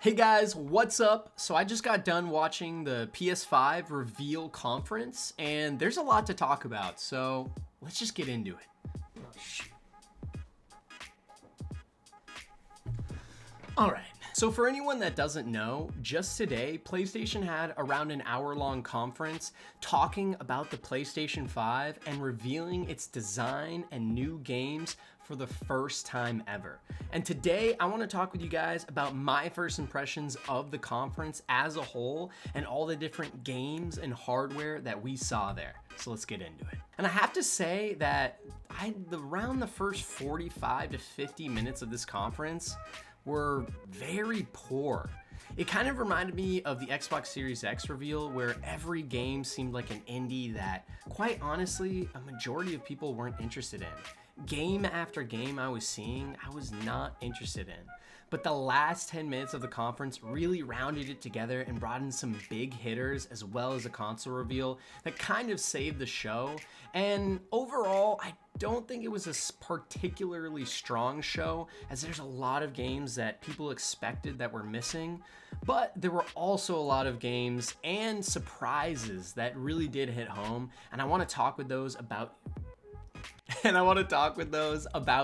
Hey guys, what's up? So I just got done watching the PS5 reveal conference, and there's a lot to talk about, so let's just get into it. Oh, shoot. Alright, so for anyone that doesn't know, just today, PlayStation had around an hour-long conference talking about the PlayStation 5 and revealing its design and new games for the first time ever. And today I want to talk with you guys about my first impressions of the conference as a whole and all the different games and hardware that we saw there. So let's get into it. And I have to say that around the first 45 to 50 minutes of this conference were very poor. It kind of reminded me of the Xbox Series X reveal, where every game seemed like an indie that, quite honestly, a majority of people weren't interested in. Game after game I was seeing, I was not interested in. But the last 10 minutes of the conference really rounded it together and brought in some big hitters as well as a console reveal that kind of saved the show. And overall, I don't think it was a particularly strong show, as there's a lot of games that people expected that were missing, but there were also a lot of games and surprises that really did hit home, and I want to talk with those about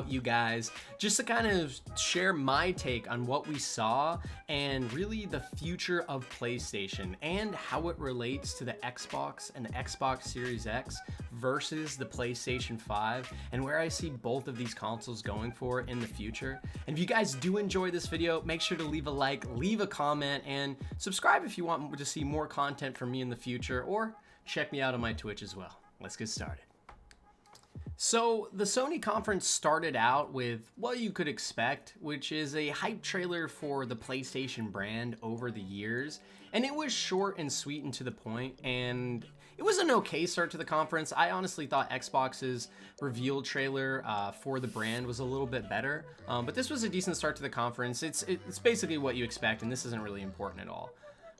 you guys, just to kind of share my take on what we saw and really the future of PlayStation and how it relates to the Xbox and the Xbox Series X versus the PlayStation 5, and where I see both of these consoles going for in the future. And if you guys do enjoy this video, make sure to leave a like, leave a comment, and subscribe if you want to see more content from me in the future, or check me out on my Twitch as well. Let's get started. So the Sony conference started out with what you could expect, which is a hype trailer for the PlayStation brand over the years, and it was short and sweet and to the point, and it was an okay start to the conference. I honestly thought Xbox's reveal trailer for the brand was a little bit better, but this was a decent start to the conference. It's basically what you expect, and this isn't really important at all.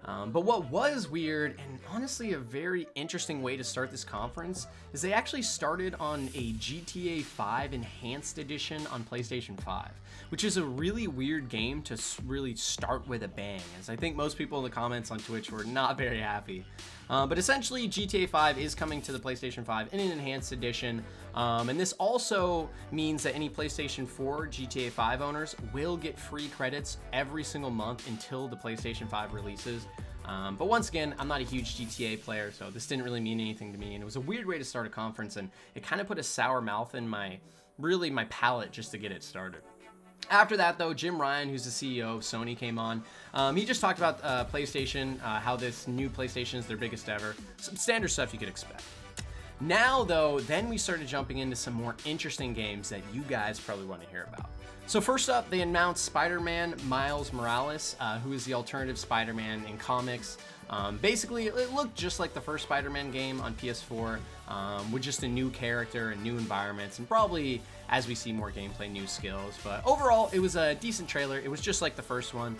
But what was weird, and honestly a very interesting way to start this conference, is they actually started on a GTA 5 Enhanced Edition on PlayStation 5, which is a really weird game to really start with a bang, as I think most people in the comments on Twitch were not very happy. But essentially, GTA 5 is coming to the PlayStation 5 in an Enhanced Edition, and this also means that any PlayStation 4 GTA 5 owners will get free credits every single month until the PlayStation 5 releases. But once again, I'm not a huge GTA player, so this didn't really mean anything to me, and it was a weird way to start a conference, and it kind of put a sour mouth in my palate just to get it started. After that, though, Jim Ryan, who's the CEO of Sony, came on. He just talked about PlayStation, how this new PlayStation is their biggest ever. Some standard stuff you could expect. Now, though, then we started jumping into some more interesting games that you guys probably want to hear about. So first up, they announced Spider-Man Miles Morales, who is the alternative Spider-Man in comics. Basically, it looked just like the first Spider-Man game on PS4, with just a new character and new environments, and probably, as we see more gameplay, new skills. But overall, it was a decent trailer. It was just like the first one.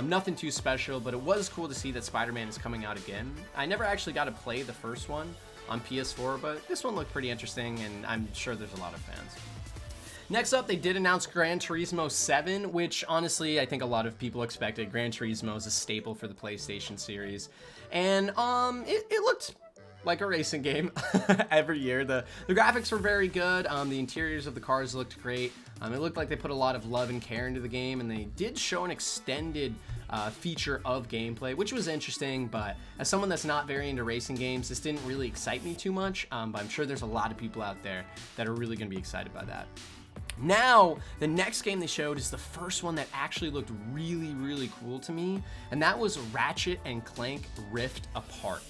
Nothing too special, but it was cool to see that Spider-Man is coming out again. I never actually got to play the first one on PS4, but this one looked pretty interesting, and I'm sure there's a lot of fans. Next up, they did announce Gran Turismo 7, which honestly, I think a lot of people expected. Gran Turismo is a staple for the PlayStation series. And it looked like a racing game every year. The graphics were very good. The interiors of the cars looked great. It looked like they put a lot of love and care into the game, and they did show an extended feature of gameplay, which was interesting. But as someone that's not very into racing games, this didn't really excite me too much. But I'm sure there's a lot of people out there that are really going to be excited by that. Now, the next game they showed is the first one that actually looked really, really cool to me, and that was Ratchet and Clank Rift Apart.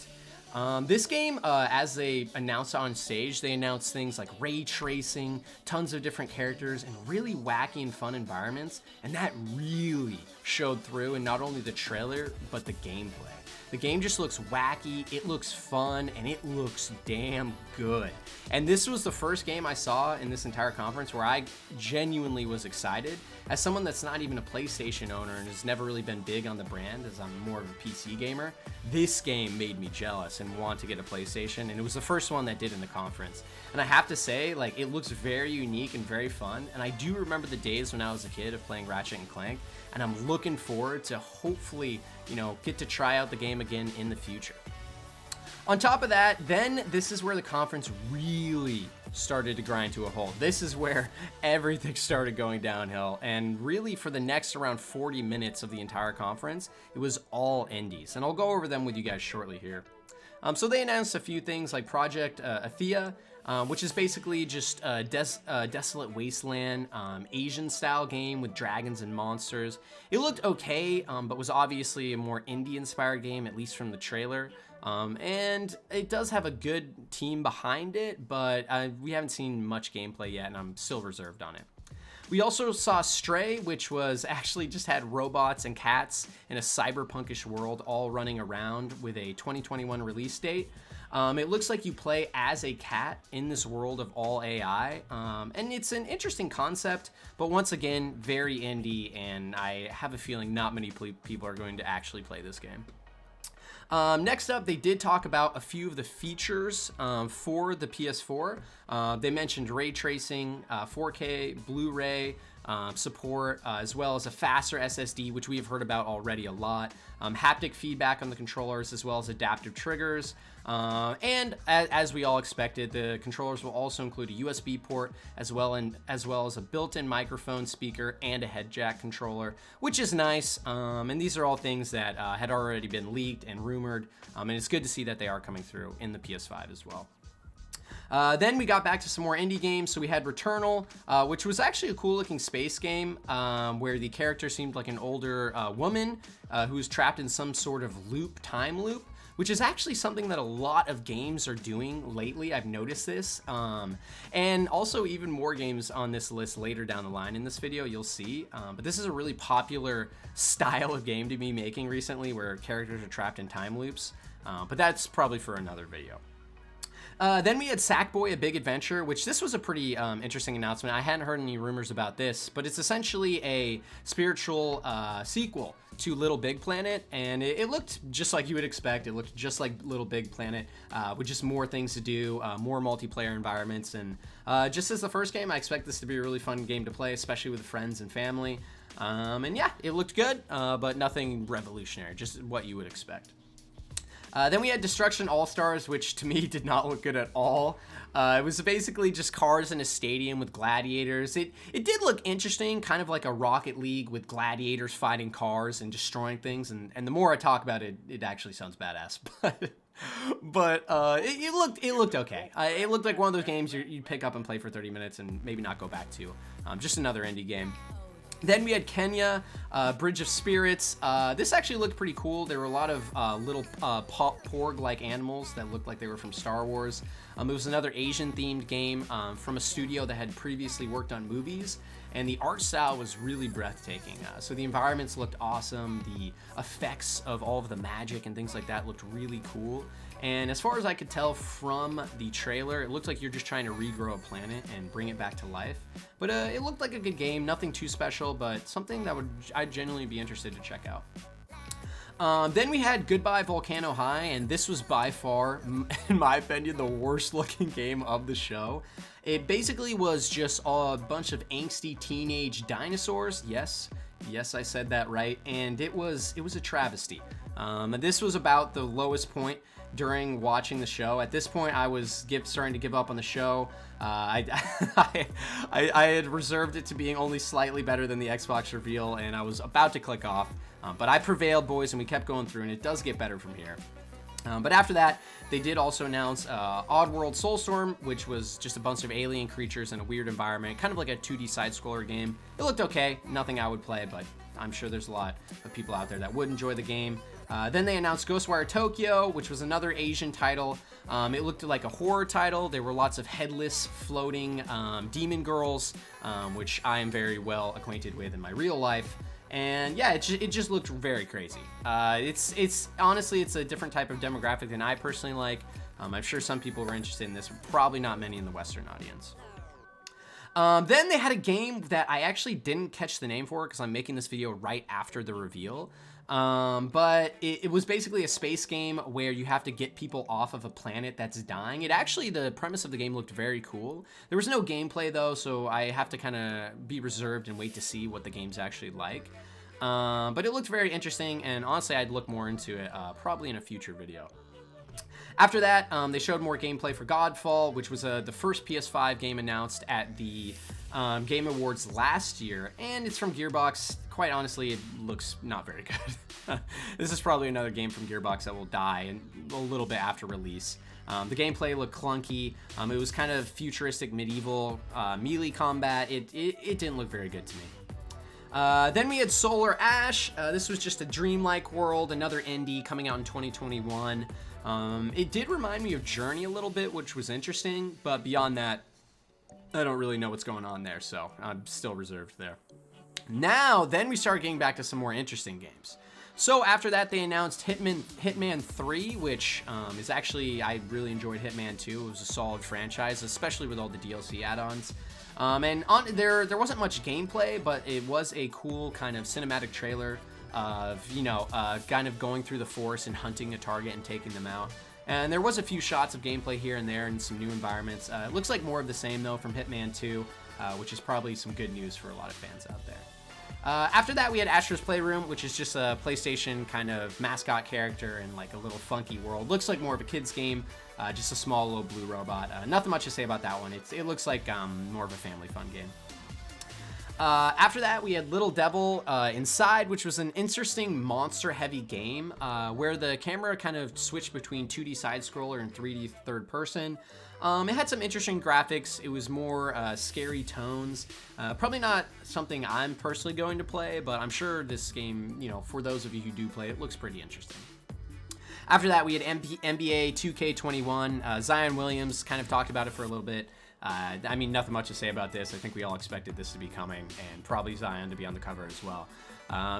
This game, as they announced on stage, they announced things like ray tracing, tons of different characters, and really wacky and fun environments, and that really showed through in not only the trailer, but the gameplay. The game just looks wacky, it looks fun, and it looks damn good. And this was the first game I saw in this entire conference where I genuinely was excited. As someone that's not even a PlayStation owner and has never really been big on the brand, as I'm more of a PC gamer, this game made me jealous and want to get a PlayStation, and it was the first one that did in the conference. And I have to say, like, it looks very unique and very fun, and I do remember the days when I was a kid of playing Ratchet and Clank, and I'm looking forward to hopefully, get to try out the game again in the future. On top of that, then this is where the conference really started to grind to a halt. This is where everything started going downhill, and really for the next around 40 minutes of the entire conference, it was all indies, and I'll go over them with you guys shortly here. So they announced a few things like Project Athea, which is basically just a desolate wasteland Asian-style game with dragons and monsters. It looked okay, but was obviously a more indie-inspired game, at least from the trailer. And it does have a good team behind it, but we haven't seen much gameplay yet, and I'm still reserved on it. We also saw Stray, which was actually just had robots and cats in a cyberpunkish world all running around with a 2021 release date. It looks like you play as a cat in this world of all AI, and it's an interesting concept, but once again, very indie, and I have a feeling not many people are going to actually play this game. Next up, they did talk about a few of the features for the PS4. They mentioned ray tracing, 4K, Blu-ray support, as well as a faster SSD, which we have heard about already a lot, haptic feedback on the controllers, as well as adaptive triggers. And as we all expected, the controllers will also include a USB port as well as a built-in microphone, speaker, and a head jack controller, which is nice. And these are all things that had already been leaked and rumored, and it's good to see that they are coming through in the PS5 as well. Then we got back to some more indie games. So we had Returnal, which was actually a cool looking space game where the character seemed like an older woman who was trapped in some sort of time loop, which is actually something that a lot of games are doing lately. I've noticed this. And also even more games on this list later down the line in this video, you'll see. But this is a really popular style of game to be making recently where characters are trapped in time loops. But that's probably for another video. Then we had Sackboy: A Big Adventure, which this was a pretty interesting announcement. I hadn't heard any rumors about this, but it's essentially a spiritual sequel to Little Big Planet, and it looked just like you would expect. It looked just like Little Big Planet, with just more things to do, more multiplayer environments, and just as the first game, I expect this to be a really fun game to play, especially with friends and family. And yeah, it looked good, but nothing revolutionary, just what you would expect. Then we had Destruction All-Stars, which to me did not look good at all. It was basically just cars in a stadium with gladiators. It did look interesting, kind of like a Rocket League with gladiators fighting cars and destroying things. And the more I talk about it, it actually sounds badass. But it looked okay. It looked like one of those games you'd pick up and play for 30 minutes and maybe not go back to. Just another indie game. Then we had Kenya, Bridge of Spirits. This actually looked pretty cool. There were a lot of little porg-like animals that looked like they were from Star Wars. It was another Asian-themed game from a studio that had previously worked on movies, and the art style was really breathtaking. So the environments looked awesome. The effects of all of the magic and things like that looked really cool. And as far as I could tell from the trailer, it looked like you're just trying to regrow a planet and bring it back to life. But it looked like a good game, nothing too special, but something that I'd genuinely be interested to check out. Then we had Goodbye Volcano High, and this was by far, in my opinion, the worst looking game of the show. It basically was just a bunch of angsty teenage dinosaurs. Yes, I said that right. And it was a travesty. And this was about the lowest point during watching the show. At this point, I was starting to give up on the show. I had reserved it to being only slightly better than the Xbox reveal, and I was about to click off. But I prevailed, boys, and we kept going through, and it does get better from here. But after that, they did also announce Oddworld Soulstorm, which was just a bunch of alien creatures in a weird environment, kind of like a 2D side-scroller game. It looked okay, nothing I would play, but I'm sure there's a lot of people out there that would enjoy the game. Then they announced Ghostwire Tokyo, which was another Asian title. It looked like a horror title. There were lots of headless, floating demon girls, which I am very well acquainted with in my real life. And yeah, it just looked very crazy. It's honestly, it's a different type of demographic than I personally like. I'm sure some people were interested in this, probably not many in the Western audience. Then they had a game that I actually didn't catch the name for because I'm making this video right after the reveal. But it was basically a space game where you have to get people off of a planet that's dying. The premise of the game looked very cool. There was no gameplay though, so I have to kind of be reserved and wait to see what the game's actually like. but it looked very interesting, and honestly, I'd look more into it probably in a future video. After that, they showed more gameplay for Godfall, which was the first PS5 game announced at the Game Awards last year, and it's from Gearbox. Quite honestly, it looks not very good. This is probably another game from Gearbox that will die a little bit after release. The gameplay looked clunky. It was kind of futuristic medieval melee combat. It didn't look very good to me. Then we had Solar Ash. This was just a dreamlike world, another indie coming out in 2021. It did remind me of Journey a little bit, which was interesting, but beyond that, I don't really know what's going on there, so I'm still reserved there. Now, then we started getting back to some more interesting games. So after that, they announced Hitman 3, which is actually, I really enjoyed Hitman 2. It was a solid franchise, especially with all the DLC add-ons. There wasn't much gameplay, but it was a cool kind of cinematic trailer of, kind of going through the forest and hunting a target and taking them out. And there was a few shots of gameplay here and there and some new environments. It looks like more of the same, though, from Hitman 2, which is probably some good news for a lot of fans out there. After that, we had Astro's Playroom, which is just a PlayStation kind of mascot character in like a little funky world. Looks like more of a kid's game, just a small little blue robot. Nothing much to say about that one. It looks like more of a family fun game. After that, we had Little Devil Inside, which was an interesting monster-heavy game where the camera kind of switched between 2D side-scroller and 3D third person. It had some interesting graphics. It was more scary tones. Probably not something I'm personally going to play, but I'm sure this game, for those of you who do play it, looks pretty interesting. After that, we had NBA 2K21. Zion Williams kind of talked about it for a little bit. I mean, nothing much to say about this. I think we all expected this to be coming, and probably Zion to be on the cover as well.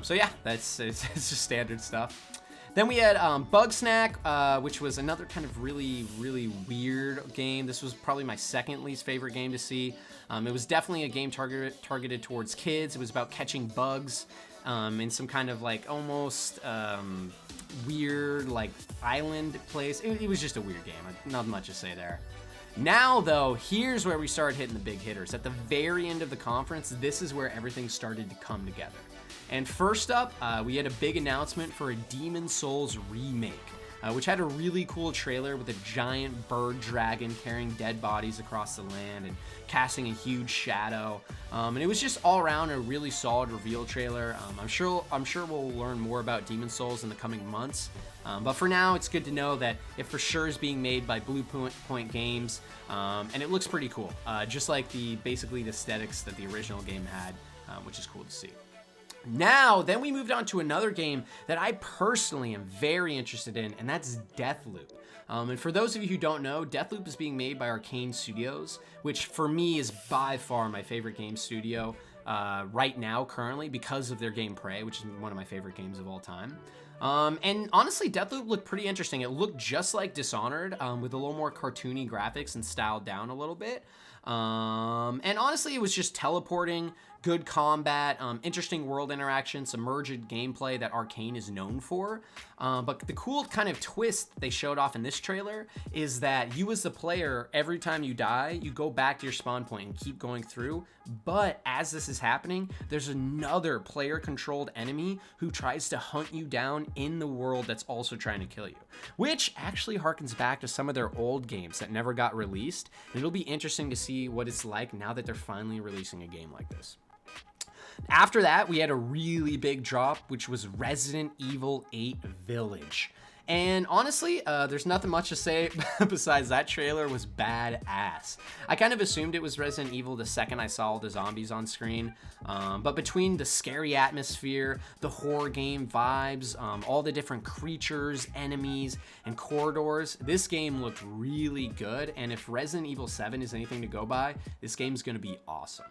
So yeah, it's just standard stuff. Then we had Bugsnack, which was another kind of really, really weird game. This was probably my second least favorite game to see. It was definitely a game targeted towards kids. It was about catching bugs in some kind of like almost weird like island place. It was just a weird game. Not much to say there. Now, though, here's where we started hitting the big hitters. At the very end of the conference, this is where everything started to come together. And first up, we had a big announcement for a Demon's Souls remake, which had a really cool trailer with a giant bird dragon carrying dead bodies across the land and casting a huge shadow. And it was just all around a really solid reveal trailer. I'm sure we'll learn more about Demon's Souls in the coming months. But for now, it's good to know that it for sure is being made by Blue Point Games, and it looks pretty cool, just like basically the aesthetics that the original game had, which is cool to see. Now, then we moved on to another game that I personally am very interested in, and that's Deathloop. And for those of you who don't know, Deathloop is being made by Arcane Studios, which for me is by far my favorite game studio right now, currently, because of their game Prey, which is one of my favorite games of all time. And honestly, Deathloop looked pretty interesting. It looked just like Dishonored, with a little more cartoony graphics and styled down a little bit. And honestly, it was just teleporting, good combat, interesting world interaction, some merged gameplay that Arcane is known for. But the cool kind of twist they showed off in this trailer is that you as the player, every time you die, you go back to your spawn point and keep going through. But as this is happening, there's another player-controlled enemy who tries to hunt you down in the world that's also trying to kill you, which actually harkens back to some of their old games that never got released. And it'll be interesting to see what it's like now that they're finally releasing a game like this. After that, we had a really big drop, which was Resident Evil 8 Village. And honestly, there's nothing much to say besides that trailer was badass. I kind of assumed it was Resident Evil the second I saw all the zombies on screen. But between the scary atmosphere, the horror game vibes, all the different creatures, enemies, and corridors, this game looked really good. And if Resident Evil 7 is anything to go by, this game's going to be awesome.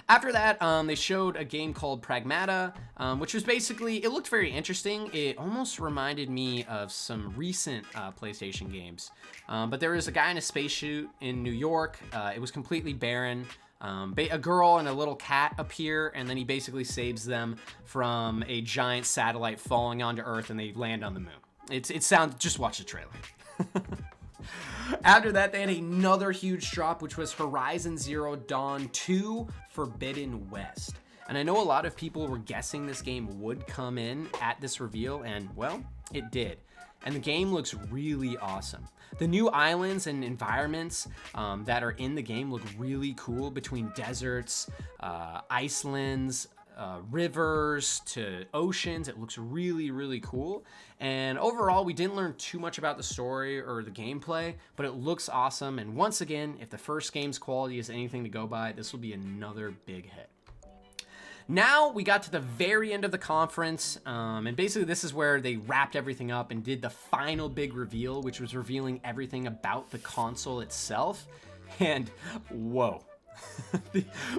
After that, they showed a game called Pragmata, which was basically, it looked very interesting. It almost reminded me of some recent PlayStation games. But there was a guy in a spacesuit in New York. It was completely barren. A girl and a little cat appear, and then he basically saves them from a giant satellite falling onto Earth, and they land on the moon. Just watch the trailer. After that, they had another huge drop, which was Horizon Zero Dawn 2 Forbidden West. And I know a lot of people were guessing this game would come in at this reveal, and well, it did. And the game looks really awesome. The new islands and environments that are in the game look really cool, between deserts, icelands, rivers to oceans. It looks really, really cool. And overall, we didn't learn too much about the story or the gameplay, but it looks awesome. And once again, if the first game's quality is anything to go by, this will be another big hit. Now we got to the very end of the conference, and basically this is where they wrapped everything up and did the final big reveal, which was revealing everything about the console itself. And whoa.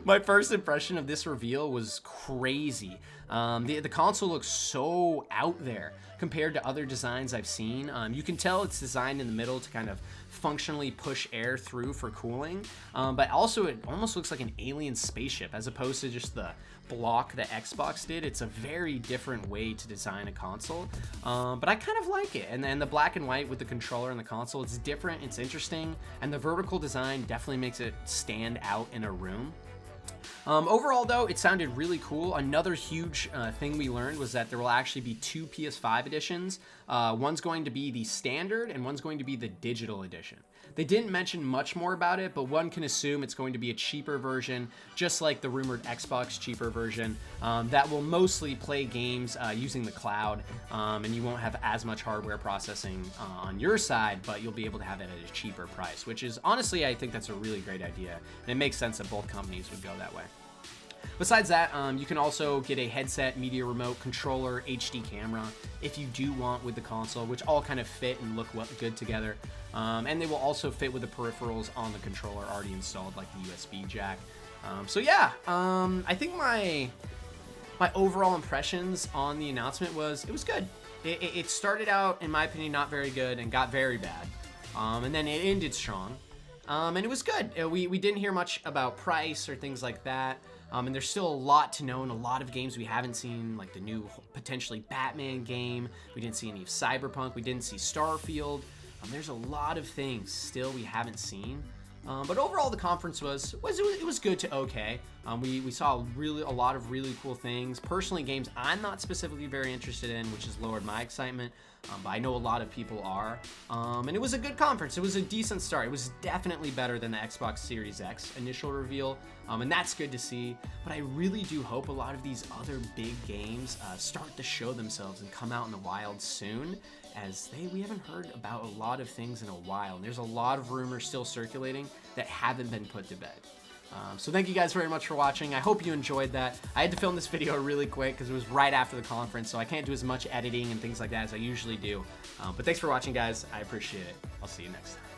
My first impression of this reveal was crazy. The console looks so out there compared to other designs I've seen. You can tell it's designed in the middle to kind of functionally push air through for cooling, but also it almost looks like an alien spaceship as opposed to just the block that Xbox did. It's a very different way to design a console, but I kind of like it. And then the black and white with the controller and the console, it's different, it's interesting, and the vertical design definitely makes it stand out in a room. Overall though, it sounded really cool. Another huge thing we learned was that there will actually be 2 PS5 editions. One's going to be the standard and one's going to be the digital edition. They didn't mention much more about it, but one can assume it's going to be a cheaper version, just like the rumored Xbox cheaper version, that will mostly play games using the cloud, and you won't have as much hardware processing on your side, but you'll be able to have it at a cheaper price, which is honestly, I think that's a really great idea, and it makes sense that both companies would go that way. Besides that, you can also get a headset, media remote, controller, HD camera if you do want with the console, which all kind of fit and look good together. And they will also fit with the peripherals on the controller already installed, like the USB jack. So yeah, I think my overall impressions on the announcement was it was good. It started out, in my opinion, not very good and got very bad. And then it ended strong. And it was good. We didn't hear much about price or things like that. And there's still a lot to know and a lot of games we haven't seen, like the new potentially Batman game. We didn't see any of Cyberpunk. We didn't see Starfield. There's a lot of things still we haven't seen. But overall, the conference was good to okay. We saw a lot of really cool things. Personally, games I'm not specifically very interested in, which has lowered my excitement. But I know a lot of people are. And it was a good conference. It was a decent start. It was definitely better than the Xbox Series X initial reveal. And that's good to see. But I really do hope a lot of these other big games start to show themselves and come out in the wild soon, as we haven't heard about a lot of things in a while. And there's a lot of rumors still circulating that haven't been put to bed. So thank you guys very much for watching. I hope you enjoyed that. I had to film this video really quick because it was right after the conference, so I can't do as much editing and things like that as I usually do. But thanks for watching, guys. I appreciate it. I'll see you next time.